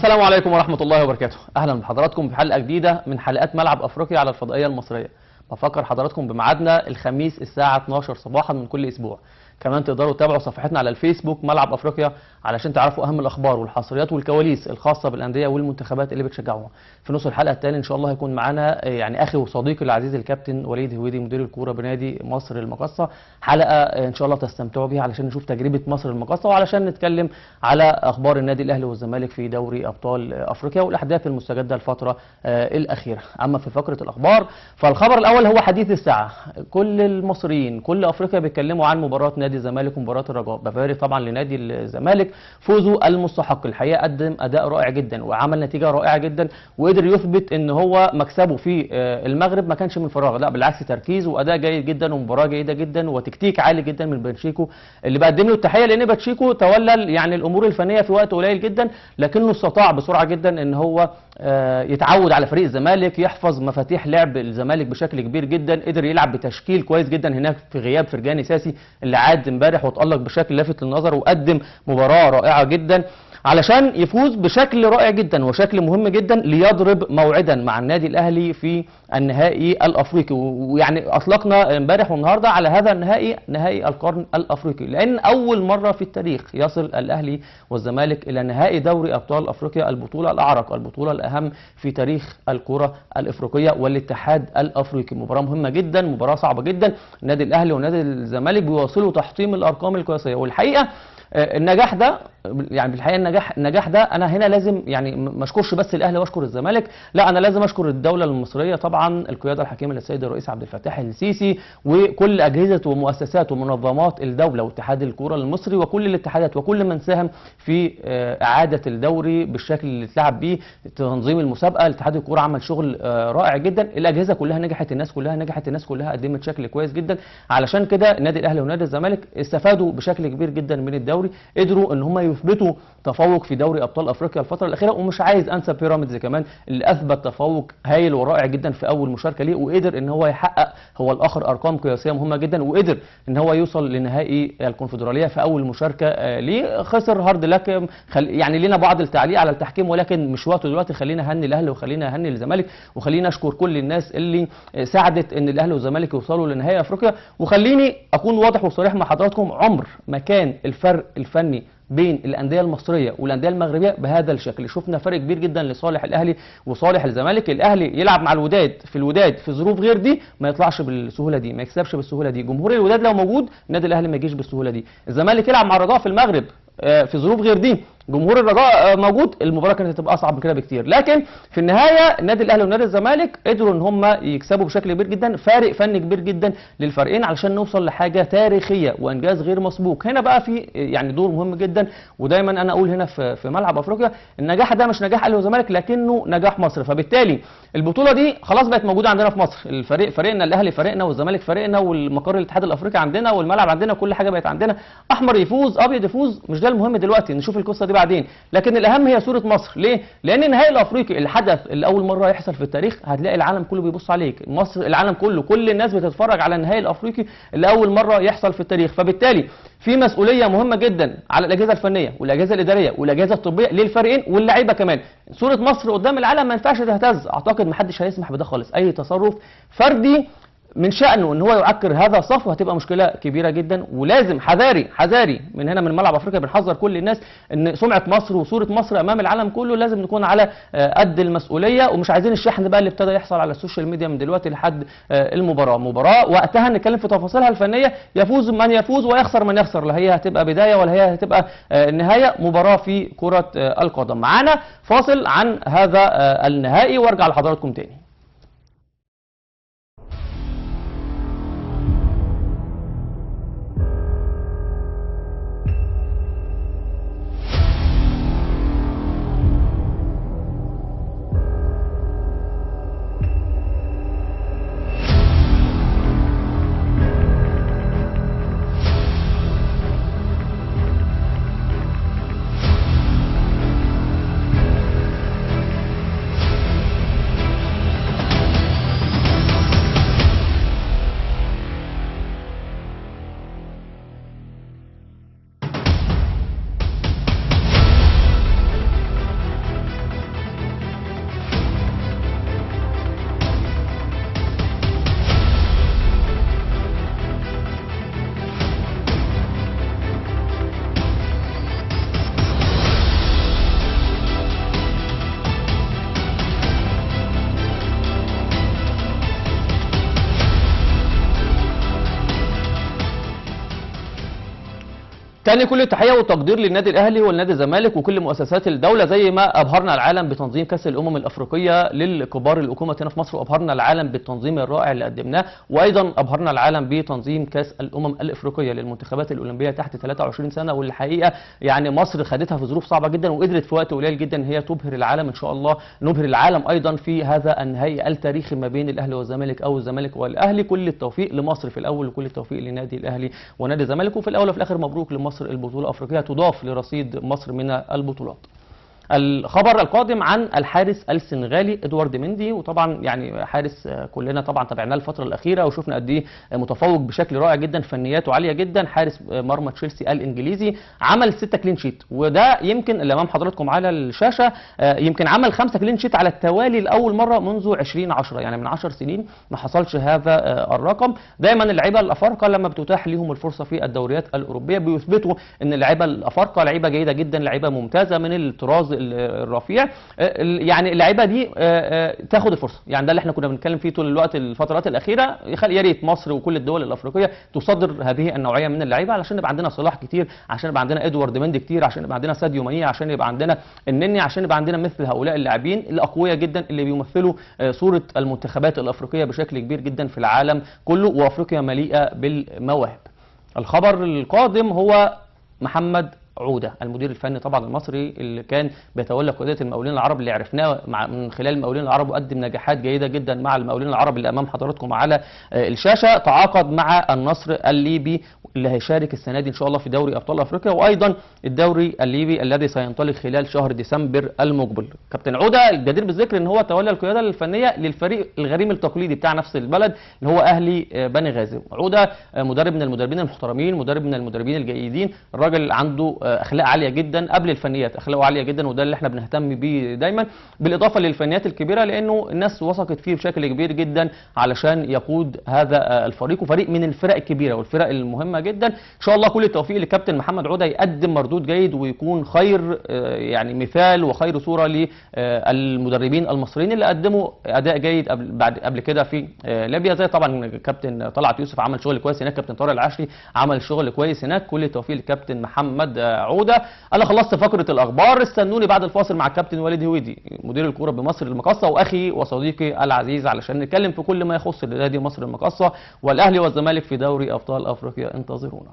السلام عليكم ورحمة الله وبركاته. أهلا بحضراتكم في حلقة جديدة من حلقات ملعب أفريقيا على الفضائية المصرية. بفكر حضراتكم بميعادنا الخميس الساعة 12 صباحا من كل أسبوع. كمان تقدروا تتابعوا صفحتنا على الفيسبوك ملعب أفريقيا علشان تعرفوا أهم الأخبار والحصريات والكواليس الخاصة بالأندية والمنتخبات اللي بتشجعوها. في نص الحلقة الثاني إن شاء الله هيكون معانا يعني أخي وصديقي العزيز الكابتن وليد هويدي مدير الكورة بنادي مصر المقاصة. حلقة إن شاء الله تستمتعوا بيها علشان نشوف تجربة مصر المقاصة وعلشان نتكلم على أخبار النادي الأهلي والزمالك في دوري أبطال أفريقيا والأحداث المستجدة الفترة الأخيرة. أما في فقرة الأخبار فالخبر الأول هو حديث الساعة. كل المصريين كل أفريقيا بيتكلموا عن مباراة نادي الزمالك ومباراة الرجاء. ببارك طبعا لنادي الزمالك فوزه المستحق. الحقيقة قدم أداء رائع جدا وعمل نتيجة رائعة جدا وقدر يثبت ان هو مكسبه في المغرب ما كانش من فراغ، لا بالعكس تركيز واداء جيد جدا ومباراه جيده جدا وتكتيك عالي جدا من باتشيكو اللي بقدم له التحيه، لان باتشيكو تولى يعني الامور الفنيه في وقت قليل جدا لكنه استطاع بسرعه جدا ان هو يتعود على فريق الزمالك، يحفظ مفاتيح لعب الزمالك بشكل كبير جدا، قدر يلعب بتشكيل كويس جدا هناك في غياب فرجاني ساسي اللي عاد امبارح وتألق بشكل لافت للنظر وقدم مباراه رائعه جدا علشان يفوز بشكل رائع جدا وشكل مهم جدا ليضرب موعدا مع النادي الاهلي في النهائي الافريقي. ويعني اطلقنا امبارح والنهارده على هذا النهائي نهائي القرن الافريقي، لان اول مره في التاريخ يصل الاهلي والزمالك الى نهائي دوري ابطال افريقيا، البطوله الاعرق، البطوله الاهم في تاريخ الكره الافريقيه والاتحاد الافريقي. مباراه مهمه جدا، مباراه صعبه جدا. النادي الاهلي ونادي الزمالك بيواصلوا تحطيم الارقام القياسيه، والحقيقه النجاح ده يعني بالحقيقه النجاح ده انا هنا لازم يعني ما اشكرش بس الاهلي واشكر الزمالك، لا انا لازم اشكر الدوله المصريه طبعا، القياده الحكيمه للسيد الرئيس عبد الفتاح السيسي وكل اجهزه ومؤسسات ومنظمات الدوله واتحاد الكوره المصري وكل الاتحادات وكل من ساهم في اعاده الدوري بالشكل اللي اتلعب بيه، تنظيم المسابقه. اتحاد الكوره عمل شغل رائع جدا، الاجهزه كلها نجحت، الناس كلها نجحت، الناس كلها قدمت شكل كويس جدا. علشان كده النادي الاهلي ونادي الزمالك استفادوا بشكل كبير جدا من الدوري، قدروا ان هم يثبتوا تفوق في دوري ابطال افريقيا الفتره الاخيره. ومش عايز انسى بيراميدز كمان اللي اثبت تفوق هايل ورائع جدا في اول مشاركه ليه، وقدر ان هو يحقق هو الاخر ارقام قياسيه مهمه جدا، وقدر ان هو يوصل لنهائي الكونفدراليه في اول مشاركه ليه. خسر هارد لك يعني لنا بعض التعليق على التحكيم ولكن مش وقته دلوقتي. خلينا اهني الاهلي وخلينا اهني الزمالك وخلينا اشكر كل الناس اللي ساعدت ان الاهلي والزمالك يوصلوا لنهائي افريقيا. وخليني اكون واضح وصريح مع حضراتكم، عمر ما كان الفرق الفني بين الانديه المصريه والانديه المغربيه بهذا الشكل. شفنا فرق كبير جدا لصالح الاهلي وصالح الزمالك. الاهلي يلعب مع الوداد في ظروف غير دي ما يطلعش بالسهوله دي، ما يكسبش بالسهوله دي. جمهور الوداد لو موجود النادي الاهلي ما يجيش بالسهوله دي. الزمالك يلعب مع الرجاء في المغرب في ظروف غير دي، جمهور الرجاء موجود، المباراه كانت هتبقى اصعب من كده بكتير. لكن في النهايه النادي الاهلي ونادي الزمالك قدروا ان هم يكسبوا بشكل كبير جدا، فارق فني كبير جدا للفريقين علشان نوصل لحاجه تاريخيه وانجاز غير مسبوق. هنا بقى في يعني دور مهم جدا، ودايما انا اقول هنا في ملعب افريقيا النجاح ده مش نجاح الاهلي والزمالك لكنه نجاح مصر. فبالتالي البطوله دي خلاص بقت موجوده عندنا في مصر، الفريق فريقنا، الاهلي فريقنا والزمالك فريقنا والمقر الاتحاد الافريقي عندنا والملعب عندنا، كل حاجه بقت عندنا. احمر يفوز ابيض يفوز مش ده المهم دلوقتي، نشوف القصه دي بعدين. لكن الاهم هي صوره مصر. ليه؟ لان النهائي الافريقي الحدث اللي اول مره يحصل في التاريخ، هتلاقي العالم كله بيبص عليك، مصر العالم كله كل الناس بتتفرج على النهائي الافريقي اللي اول مره يحصل في التاريخ. فبالتالي في مسؤوليه مهمه جدا على الاجهزه الفنيه والاجهزه الاداريه والاجهزه الطبيه للفريقين واللعيبه كمان. صوره مصر قدام العالم ما ينفعش تهتز، اعتقد ما حدش هيسمح بده خالص. اي تصرف فردي من شأنه ان هو يعكر هذا الصف هتبقى مشكله كبيره جدا، ولازم حذاري من هنا من ملعب افريقيا بنحذر كل الناس ان سمعه مصر وصوره مصر امام العالم كله لازم نكون على قد المسؤوليه، ومش عايزين الشحن بقى اللي ابتدى يحصل على السوشيال ميديا من دلوقتي لحد المباراه وقتها نتكلم في تفاصيلها الفنيه، يفوز من يفوز ويخسر من يخسر، لا هي هتبقى بدايه ولا هي هتبقى النهايه. مباراه في كره القدم. معانا فاصل عن هذا النهائي وارجع لحضراتكم تاني. تاني كل التحيه والتقدير للنادي الاهلي والنادي الزمالك وكل مؤسسات الدوله، زي ما ابهرنا العالم بتنظيم كاس الامم الافريقيه للكبار الحكومه هنا في مصر، وابهرنا العالم بالتنظيم الرائع اللي قدمناه، وايضا ابهرنا العالم بتنظيم كاس الامم الافريقيه للمنتخبات الاولمبيه تحت 23 سنه، واللي الحقيقه يعني مصر خدتها في ظروف صعبه جدا وقدرت في وقت قليل جدا ان هي تبهر العالم. ان شاء الله نبهر العالم ايضا في هذا النهائي التاريخي ما بين الاهلي والزمالك او الزمالك والاهلي. كل التوفيق لمصر في الاول وكل التوفيق لنادي الاهلي ونادي الزمالك، وفي الاول وفي الاخر مبروك لمصر البطوله الافريقيه تضاف لرصيد مصر من البطولات. الخبر القادم عن الحارس السنغالي ادوارد مندي، وطبعا يعني حارس كلنا طبعا تابعناه الفتره الاخيره وشفنا قد ايه متفوق بشكل رائع جدا، فنياته عاليه جدا. حارس مرمى تشيلسي الانجليزي عمل 6 كلين شيت، وده يمكن اللي امام حضراتكم على الشاشه يمكن عمل 5 كلين شيت على التوالي لاول مره منذ 2010، يعني من 10 سنين ما حصلش هذا الرقم. دايما اللعيبه الافارقه لما بتتاح لهم الفرصه في الدوريات الاوروبيه بيثبتوا ان اللعيبه الافارقه لعيبه جيده جدا، لعيبه ممتازه من الطراز الرفيع، يعني اللعيبه دي تاخد الفرصه. يعني ده اللي احنا كنا بنتكلم فيه طول الوقت الفترات الاخيره، يا ريت مصر وكل الدول الافريقيه تصدر هذه النوعيه من اللعيبه علشان يبقى عندنا صلاح كتير، عشان يبقى عندنا ادوارد مندي كتير، عشان يبقى عندنا ساديو ماني، عشان يبقى عندنا النني، عشان يبقى عندنا مثل هؤلاء اللاعبين الاقوياء جدا اللي بيمثلوا صوره المنتخبات الافريقيه بشكل كبير جدا في العالم كله، وافريقيا مليئه بالمواهب. الخبر القادم هو محمد عودة، المدير الفني طبعا المصري اللي كان بيتولى قيادة المقاولين العرب، اللي عرفناه من خلال المقاولين العرب وقدم نجاحات جيدة جدا مع المقاولين العرب اللي امام حضراتكم على الشاشة. تعاقد مع النصر الليبي اللي هيشارك السنة دي ان شاء الله في دوري ابطال افريقيا، وايضا الدوري الليبي الذي سينطلق خلال شهر ديسمبر المقبل. كابتن عودة الجدير بالذكر ان هو تولى القيادة الفنية للفريق الغريم التقليدي بتاع نفس البلد اللي هو اهلي بني غازي. عودة مدرب من المدربين المحترمين، مدرب من المدربين الجيدين، الراجل عنده اخلاق عاليه جدا قبل الفنيات، اخلاقه عاليه جدا، وده اللي احنا بنهتم بيه دايما، بالاضافه للفنيات الكبيره، لانه الناس وثقت فيه بشكل كبير جدا علشان يقود هذا الفريق، وفريق من الفرق الكبيره والفرق المهمه جدا. ان شاء الله كل التوفيق لكابتن محمد عوده، يقدم مردود جيد ويكون خير يعني مثال وخير صوره للمدربين المصريين اللي قدموا اداء جيد قبل كده في ليبيا، زي طبعا كابتن طلعت يوسف عمل شغل كويس هناك، كابتن طارق العشري عمل شغل كويس هناك. كل التوفيق لكابتن محمد عوده. انا خلصت فقره الاخبار، استنوني بعد الفاصل مع الكابتن وليد هويدي مدير الكوره بمصر المقاصه واخي وصديقي العزيز، علشان نتكلم في كل ما يخص نادي مصر المقاصه والاهلي والزمالك في دوري ابطال افريقيا. انتظرونا.